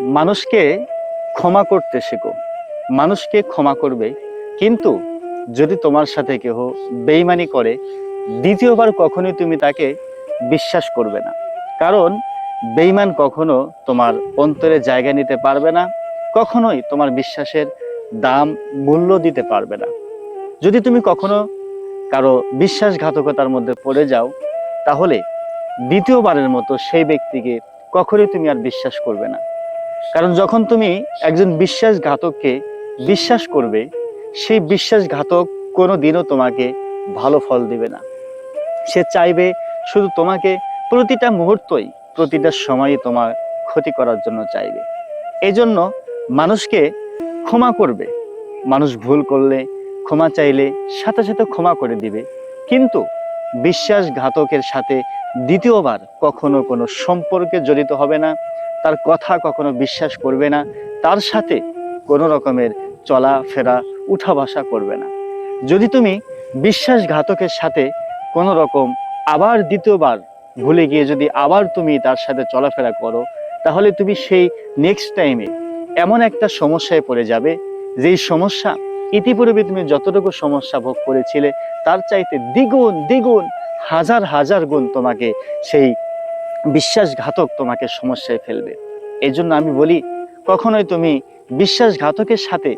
মানুষকে ক্ষমা করতে শেখো। মানুষকে ক্ষমা করবে, কিন্তু যদি তোমার সাথে কেহ বেইমানি করে, দ্বিতীয়বার কখনোই তুমি তাকে বিশ্বাস করবে না। কারণ বেইমান কখনো তোমার অন্তরে জায়গা নিতে পারবে না, কখনোই তোমার বিশ্বাসের দাম মূল্য দিতে পারবে না। যদি তুমি কখনো কারো বিশ্বাসঘাতকতার মধ্যে পড়ে যাও, তাহলে দ্বিতীয়বারের মতো সেই ব্যক্তিকে কখনোই তুমি আর বিশ্বাস করবে না। কারণ যখন তুমি একজন বিশ্বাসঘাতককে বিশ্বাস করবে, সেই বিশ্বাসঘাতক কোনোদিনও তোমাকে ভালো ফল দিবে না। সে চাইবে শুধু তোমাকে প্রতিটা মুহূর্তই, প্রতিটা সময়ই তোমার ক্ষতি করার জন্য চাইবে। এই জন্য মানুষকে ক্ষমা করবে। মানুষ ভুল করলে, ক্ষমা চাইলে সাথে সাথে ক্ষমা করে দিবে, কিন্তু বিশ্বাসঘাতকের সাথে দ্বিতীয়বার কখনো কোনো সম্পর্কে জড়িত হবে না, তার কথা কখনো বিশ্বাস করবে না, তার সাথে কোনো রকমের চলাফেরা উঠা বসা করবে না। যদি তুমি বিশ্বাসঘাতকের সাথে কোনো রকম আবার দ্বিতীয়বার ভুলে গিয়ে যদি আবার তুমি তার সাথে চলাফেরা করো, তাহলে তুমি সেই নেক্সট টাইমে এমন একটা সমস্যায় পড়ে যাবে, যেই সমস্যা ইতিপূর্বে তুমি যতটুকু সমস্যা ভোগ করেছিলে তার চাইতে দ্বিগুণ দ্বিগুণ হাজার হাজার গুণ তোমাকে সেই বিশ্বাসঘাতক তোমাকে সমস্যায় ফেলবে। এই জন্য আমি বলি, কখনোই তুমি বিশ্বাসঘাতকের সাথে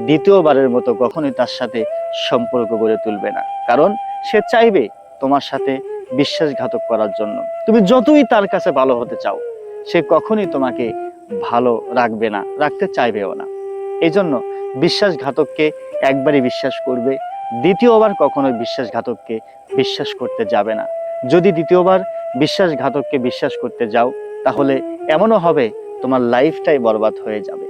দ্বিতীয়বারের মতো কখনোই তার সাথে সম্পর্ক গড়ে তুলবে না। কারণ সে চাইবে তোমার সাথে বিশ্বাসঘাতক করার জন্য। তুমি যতই তার কাছে ভালো হতে চাও, সে কখনোই তোমাকে ভালো রাখবে না, রাখতে চাইবেও না। এই জন্য বিশ্বাসঘাতককে একবারই বিশ্বাস করবে, দ্বিতীয়বার কখনোই বিশ্বাসঘাতককে বিশ্বাস করতে যাবে না। যদি দ্বিতীয়বার বিশ্বাসঘাতককে বিশ্বাস করতে যাও, তাহলে এমনও হবে তোমার লাইফটাই বরবাদ হয়ে যাবে।